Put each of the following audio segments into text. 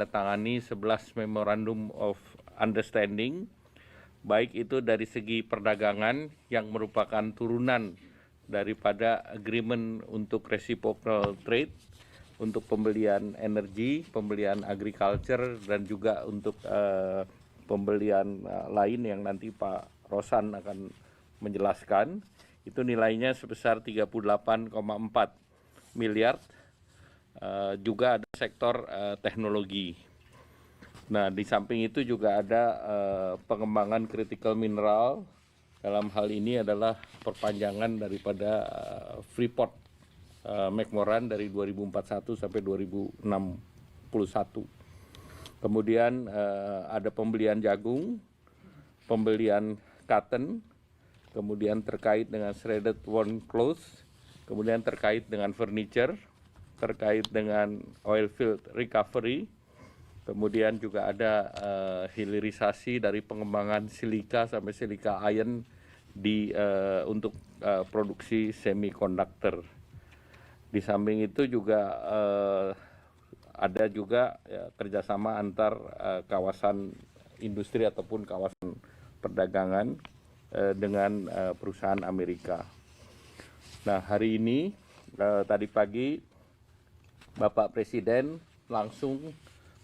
menandatangani 11 Memorandum of Understanding, baik itu dari segi perdagangan yang merupakan turunan daripada agreement untuk reciprocal trade, untuk pembelian energi, pembelian agriculture, dan juga untuk pembelian lain yang nanti Pak Rosan akan menjelaskan. Itu nilainya sebesar 38,4 miliar. Juga ada sektor teknologi. Nah, di samping itu juga ada pengembangan critical mineral. Dalam hal ini adalah perpanjangan daripada Freeport McMoran dari 2041 sampai 2061. Kemudian ada pembelian jagung, pembelian cotton, kemudian terkait dengan shredded worn clothes, kemudian terkait dengan furniture, terkait dengan oil field recovery, kemudian juga ada hilirisasi dari pengembangan silika sampai silika iron untuk produksi semikonduktor. Di samping itu juga ada juga kerjasama antar kawasan industri ataupun kawasan perdagangan dengan perusahaan Amerika. Nah, hari ini tadi pagi Bapak Presiden langsung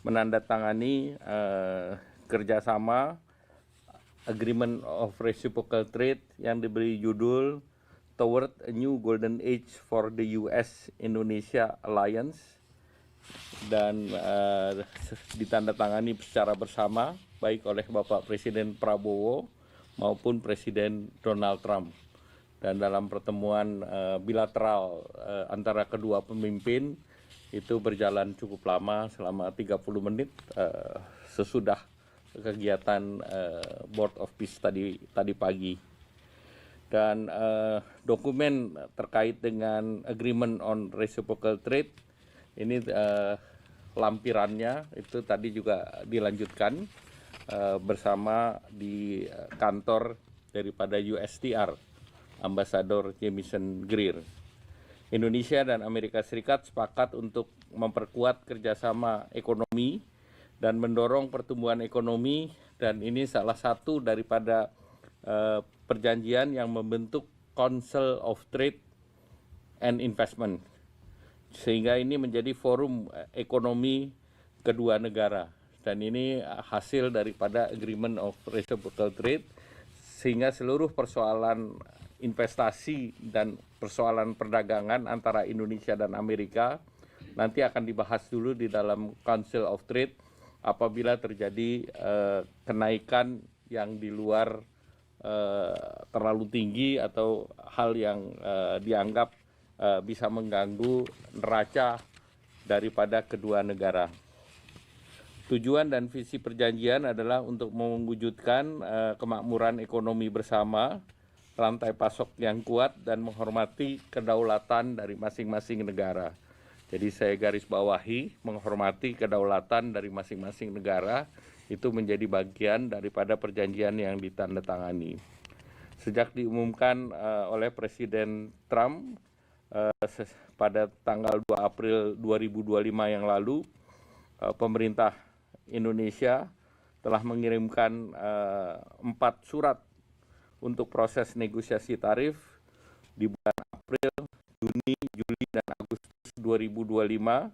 menandatangani kerjasama Agreement of Reciprocal Trade yang diberi judul Toward a New Golden Age for the US-Indonesia Alliance, dan ditandatangani secara bersama baik oleh Bapak Presiden Prabowo maupun Presiden Donald Trump. Dan dalam pertemuan bilateral antara kedua pemimpin itu berjalan cukup lama, selama 30 menit sesudah kegiatan Board of Peace tadi pagi. Dan dokumen terkait dengan Agreement on Reciprocal Trade ini lampirannya itu tadi juga dilanjutkan bersama di kantor daripada USTR, Ambasador Jamieson Greer. Indonesia dan Amerika Serikat sepakat untuk memperkuat kerjasama ekonomi dan mendorong pertumbuhan ekonomi, dan ini salah satu daripada perjanjian yang membentuk Council of Trade and Investment, sehingga ini menjadi forum ekonomi kedua negara, dan ini hasil daripada Agreement of Reciprocal Trade, sehingga seluruh persoalan investasi dan persoalan perdagangan antara Indonesia dan Amerika nanti akan dibahas dulu di dalam Council of Trade. Apabila terjadi kenaikan yang di luar terlalu tinggi atau hal yang dianggap bisa mengganggu neraca daripada kedua negara. Tujuan dan visi perjanjian adalah untuk mewujudkan kemakmuran ekonomi bersama, rantai pasok yang kuat, dan menghormati kedaulatan dari masing-masing negara. Jadi saya garis bawahi, menghormati kedaulatan dari masing-masing negara itu menjadi bagian daripada perjanjian yang ditandatangani. Sejak diumumkan oleh Presiden Trump pada tanggal 2 April 2025 yang lalu, pemerintah Indonesia telah mengirimkan 4 surat untuk proses negosiasi tarif di bulan April, Juni, Juli, dan Agustus 2025,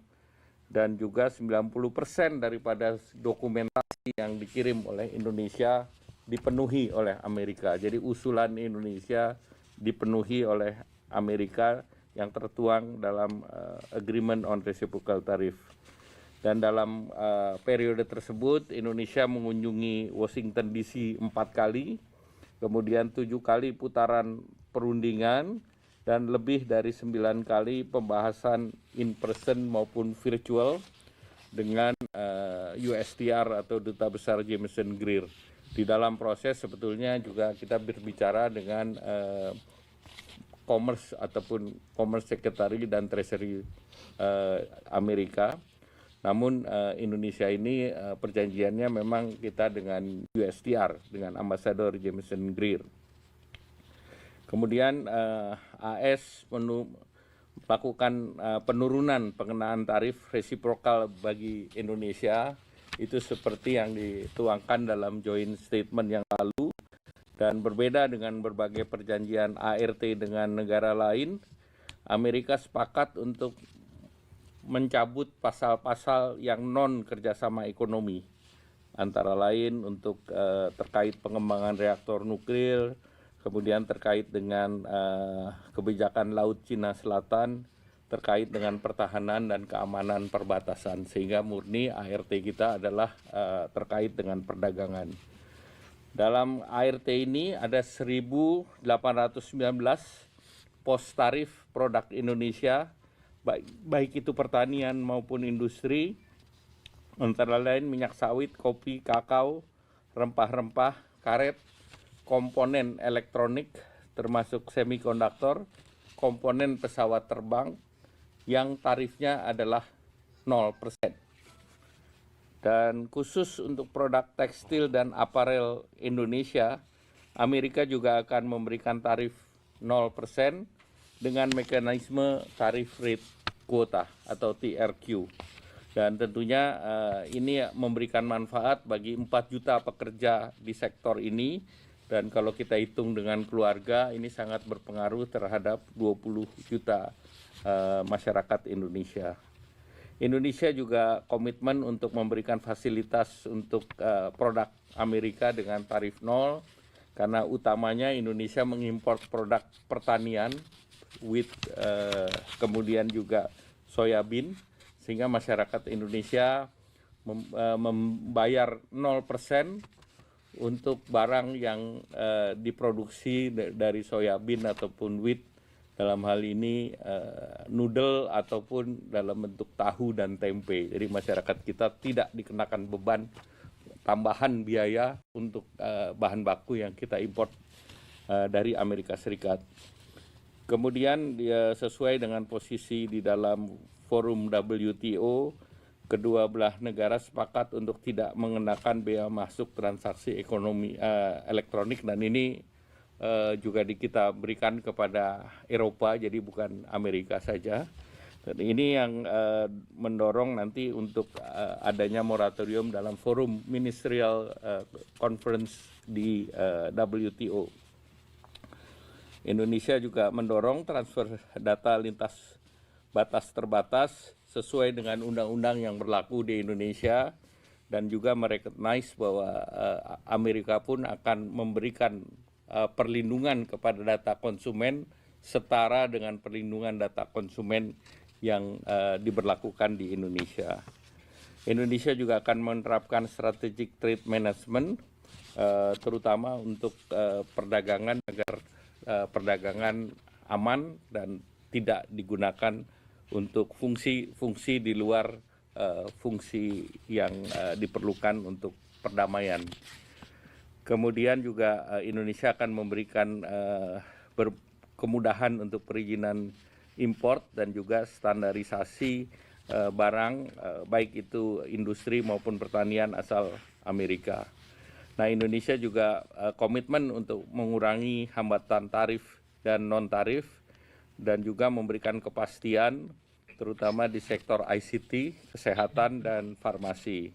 dan juga 90% daripada dokumentasi yang dikirim oleh Indonesia dipenuhi oleh Amerika. Jadi usulan Indonesia dipenuhi oleh Amerika yang tertuang dalam Agreement on Reciprocal Tariff. Dan dalam periode tersebut Indonesia mengunjungi Washington DC 4 kali, kemudian 7 kali putaran perundingan, dan lebih dari 9 kali pembahasan in person maupun virtual dengan USTR atau Duta Besar Jamieson Greer. Di dalam proses sebetulnya juga kita berbicara dengan Commerce ataupun Commerce Secretary dan Treasury Amerika. Namun Indonesia ini perjanjiannya memang kita dengan USTR, dengan Ambasador Jamieson Greer. Kemudian AS melakukan penurunan pengenaan tarif resiprokal bagi Indonesia itu seperti yang dituangkan dalam joint statement yang lalu, dan berbeda dengan berbagai perjanjian ART dengan negara lain, Amerika sepakat untuk mencabut pasal-pasal yang non kerjasama ekonomi, antara lain untuk terkait pengembangan reaktor nuklir, kemudian terkait dengan kebijakan Laut Cina Selatan, terkait dengan pertahanan dan keamanan perbatasan, sehingga murni ART kita adalah terkait dengan perdagangan. Dalam ART ini ada 1.819 pos tarif produk Indonesia, baik itu pertanian maupun industri, antara lain minyak sawit, kopi, kakao, rempah-rempah, karet, komponen elektronik termasuk semikonduktor, komponen pesawat terbang yang tarifnya adalah 0%. Dan khusus untuk produk tekstil dan aparel Indonesia, Amerika juga akan memberikan tarif 0% dengan mekanisme tarif rate quota atau TRQ. Dan tentunya ini memberikan manfaat bagi 4 juta pekerja di sektor ini, dan kalau kita hitung dengan keluarga ini sangat berpengaruh terhadap 20 juta masyarakat Indonesia. Indonesia juga komitmen untuk memberikan fasilitas untuk produk Amerika dengan tarif 0, karena utamanya Indonesia mengimpor produk pertanian, wheat, kemudian juga soybean, sehingga masyarakat Indonesia membayar 0% untuk barang yang diproduksi dari soybean ataupun wheat, dalam hal ini noodle ataupun dalam bentuk tahu dan tempe. Jadi masyarakat kita tidak dikenakan beban tambahan biaya untuk bahan baku yang kita import dari Amerika Serikat. Kemudian dia sesuai dengan posisi di dalam forum WTO, kedua belah negara sepakat untuk tidak mengenakan bea masuk transaksi ekonomi elektronik, dan ini juga kita berikan kepada Eropa, jadi bukan Amerika saja. Dan ini yang mendorong nanti untuk adanya moratorium dalam forum ministerial conference di WTO. Indonesia juga mendorong transfer data lintas batas terbatas sesuai dengan undang-undang yang berlaku di Indonesia, dan juga merecognize bahwa Amerika pun akan memberikan perlindungan kepada data konsumen setara dengan perlindungan data konsumen yang diberlakukan di Indonesia. Indonesia juga akan menerapkan strategic trade management, terutama untuk perdagangan, agar perdagangan aman dan tidak digunakan untuk fungsi-fungsi di luar fungsi yang diperlukan untuk perdamaian. Kemudian juga Indonesia akan memberikan kemudahan untuk perizinan import dan juga standarisasi barang, baik itu industri maupun pertanian asal Amerika. Nah, Indonesia juga komitmen untuk mengurangi hambatan tarif dan non-tarif, dan juga memberikan kepastian terutama di sektor ICT, kesehatan, dan farmasi.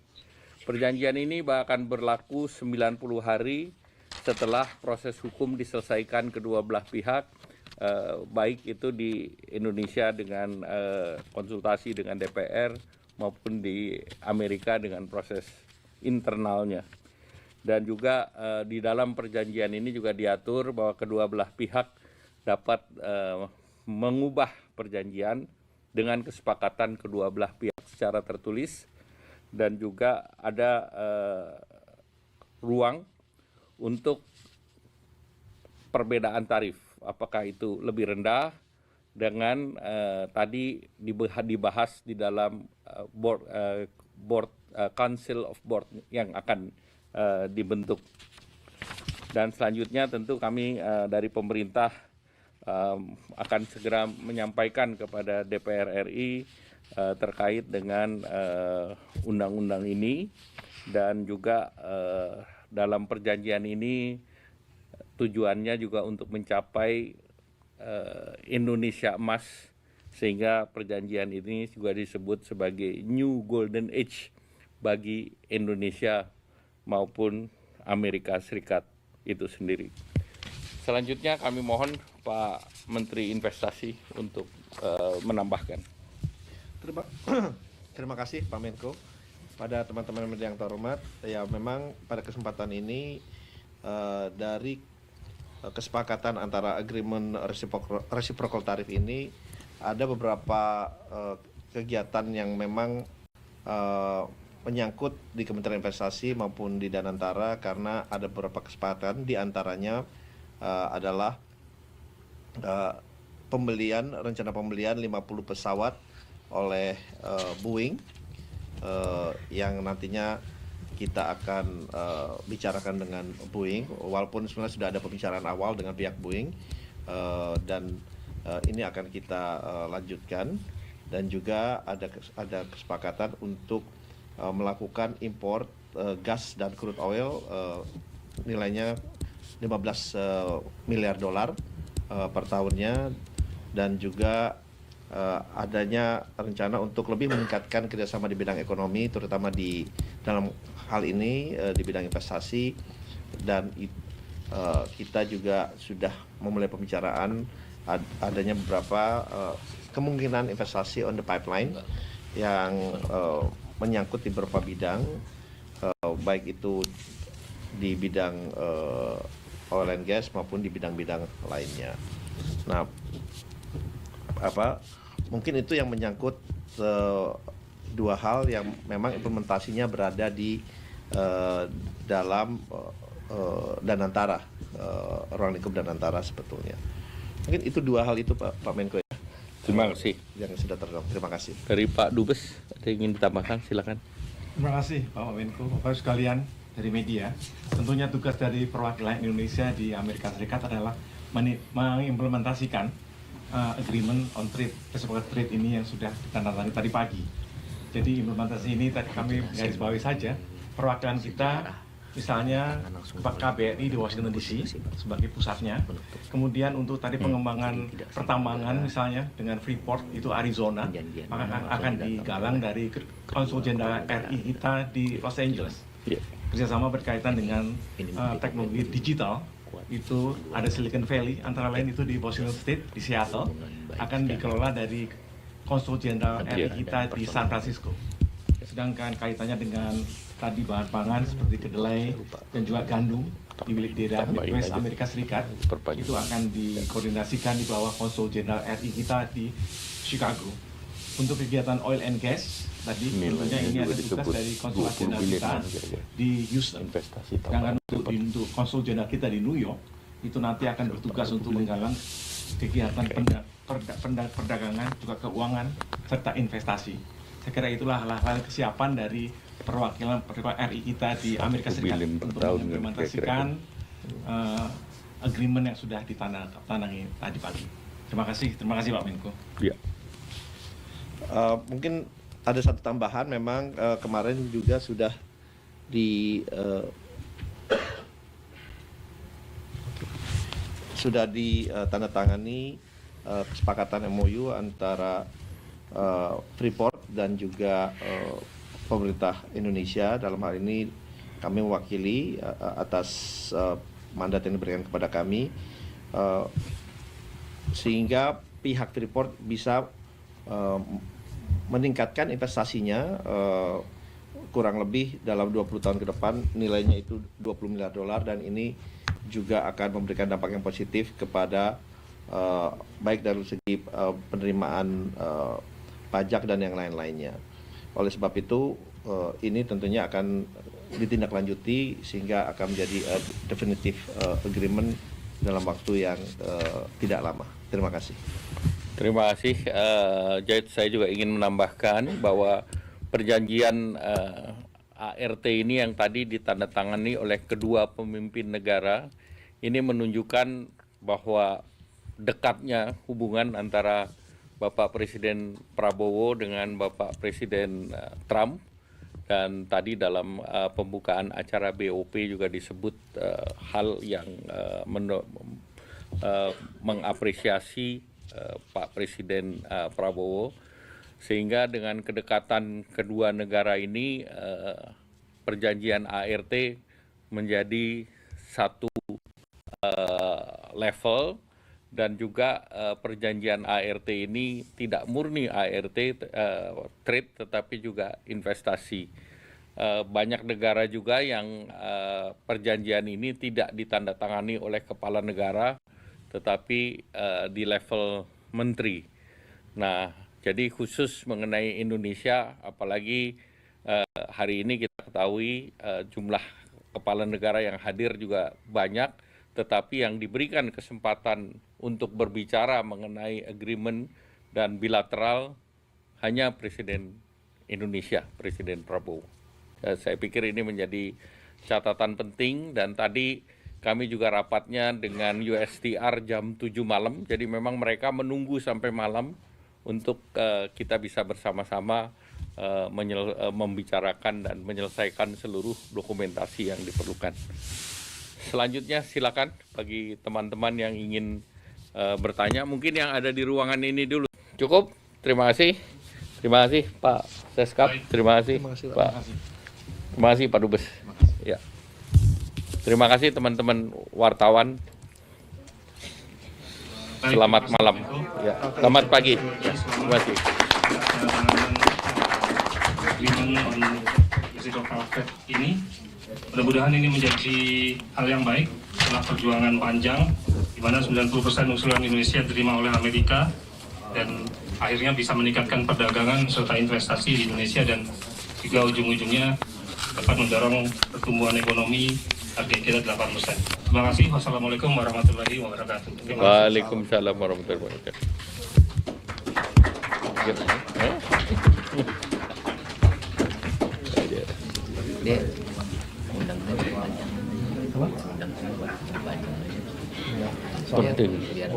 Perjanjian ini akan berlaku 90 hari setelah proses hukum diselesaikan kedua belah pihak, baik itu di Indonesia dengan konsultasi dengan DPR maupun di Amerika dengan proses internalnya. Dan juga di dalam perjanjian ini juga diatur bahwa kedua belah pihak dapat mengubah perjanjian dengan kesepakatan kedua belah pihak secara tertulis, dan juga ada ruang untuk perbedaan tarif, apakah itu lebih rendah dengan tadi dibahas di dalam Council of Board yang akan dibentuk. Dan selanjutnya tentu kami dari pemerintah akan segera menyampaikan kepada DPR RI terkait dengan undang-undang ini, dan juga dalam perjanjian ini tujuannya juga untuk mencapai Indonesia Emas sehingga perjanjian ini juga disebut sebagai New Golden Age bagi Indonesia maupun Amerika Serikat itu sendiri. Selanjutnya kami mohon Pak Menteri Investasi untuk menambahkan. Terima kasih Pak Menko. Pada teman-teman media yang terhormat, ya memang pada kesempatan ini dari kesepakatan antara agreement reciprocal tarif ini ada beberapa kegiatan yang memang menyangkut di Kementerian Investasi maupun di Danantara, karena ada beberapa kesepakatan, di antaranya adalah rencana pembelian 50 pesawat oleh Boeing yang nantinya kita akan bicarakan dengan Boeing, walaupun sebenarnya sudah ada pembicaraan awal dengan pihak Boeing, dan ini akan kita lanjutkan. Dan juga ada kesepakatan untuk melakukan impor gas dan crude oil nilainya 15 miliar dolar per tahunnya, dan juga adanya rencana untuk lebih meningkatkan kerjasama di bidang ekonomi, terutama dalam hal ini di bidang investasi. Dan kita juga sudah memulai pembicaraan adanya beberapa kemungkinan investasi on the pipeline yang menyangkut di beberapa bidang, baik itu di bidang oil and gas maupun di bidang-bidang lainnya. Nah, mungkin itu yang menyangkut dua hal yang memang implementasinya berada di dalam Danantara, ruang lingkup Danantara sebetulnya. Mungkin itu dua hal itu Pak Menko ya. Terima kasih. Yang sudah terjawab. Terima kasih. Dari Pak Dubes, ada yang ingin ditambahkan? Silakan. Terima kasih Pak Menko, Bapak sekalian dari media. Tentunya tugas dari perwakilan Indonesia di Amerika Serikat adalah mengimplementasikan agreement on trade, kesepakatan trade ini yang sudah ditandatangani tadi pagi. Jadi implementasi ini tadi kami garis bawahi saja. Perwakilan kita misalnya KBRI di Washington DC sebagai pusatnya. Kemudian untuk tadi pengembangan pertambangan misalnya dengan Freeport itu Arizona, maka akan digalang dari Konsul Jenderal RI kita di Los Angeles. Kerjasama berkaitan dengan teknologi digital itu ada Silicon Valley, antara lain itu di Washington State, di Seattle, akan dikelola dari Konsul Jenderal RI kita di San Francisco. Sedangkan kaitannya dengan tadi bahan pangan seperti kedelai dan juga gandum di wilayah daerah Midwest Amerika Serikat itu akan dikoordinasikan di bawah Konsul Jenderal RI kita di Chicago. Untuk kegiatan oil and gas tadi tentunya ini ada tugas dari Konsulat Jenderal kita di Houston. Sedangkan untuk Konsul Jenderal kita di New York itu nanti akan bertugas untuk menggalang kegiatan perdagangan, juga keuangan serta investasi. Saya kira itulah hal-hal kesiapan dari perwakilan RI kita di Amerika Serikat untuk mengimplementasikan agreement yang sudah ditandatangani tadi pagi. Terima kasih Pak Menko. Ya. Mungkin ada satu tambahan, memang kemarin juga sudah ditandatangani kesepakatan MOU antara Freeport dan juga pemerintah Indonesia. Dalam hal ini kami mewakili atas mandat yang diberikan kepada kami, sehingga pihak Freeport bisa meningkatkan investasinya kurang lebih dalam 20 tahun ke depan, nilainya itu 20 miliar dolar, dan ini juga akan memberikan dampak yang positif kepada baik dari segi penerimaan pajak dan yang lain-lainnya. Oleh sebab itu ini tentunya akan ditindaklanjuti sehingga akan menjadi definitive agreement dalam waktu yang tidak lama. Terima kasih. Terima kasih. Saya juga ingin menambahkan bahwa perjanjian ART ini yang tadi ditandatangani oleh kedua pemimpin negara ini menunjukkan bahwa dekatnya hubungan antara Bapak Presiden Prabowo dengan Bapak Presiden Trump. Dan tadi dalam pembukaan acara BOP juga disebut hal yang mengapresiasi Pak Presiden Prabowo, sehingga dengan kedekatan kedua negara ini perjanjian ART menjadi satu level, dan juga perjanjian ART ini tidak murni ART trade tetapi juga investasi. Banyak negara juga yang perjanjian ini tidak ditandatangani oleh kepala negara tetapi di level menteri. Nah, jadi khusus mengenai Indonesia, apalagi hari ini kita ketahui jumlah kepala negara yang hadir juga banyak, tetapi yang diberikan kesempatan untuk berbicara mengenai agreement dan bilateral hanya Presiden Indonesia, Presiden Prabowo. Saya pikir ini menjadi catatan penting, dan tadi kami juga rapatnya dengan USTR jam 7 malam, jadi memang mereka menunggu sampai malam untuk kita bisa bersama-sama membicarakan dan menyelesaikan seluruh dokumentasi yang diperlukan. Selanjutnya silakan bagi teman-teman yang ingin bertanya, mungkin yang ada di ruangan ini dulu. Cukup, terima kasih. Terima kasih Pak Seskap, terima kasih Pak. Terima kasih Pak Dubes. Ya. Terima kasih teman-teman wartawan. Selamat malam. Ya. Selamat pagi. Ya. Terima kasih. Ini mudah-mudahan ini menjadi hal yang baik setelah perjuangan panjang di mana 90% usulan Indonesia diterima oleh Amerika dan akhirnya bisa meningkatkan perdagangan serta investasi di Indonesia, dan juga ujung-ujungnya dapat mendorong pertumbuhan ekonomi target kita 8%. Terima kasih. Wassalamualaikum warahmatullahi wabarakatuh. Waalaikumsalam warahmatullahi wabarakatuh. Dia undang Penting. biar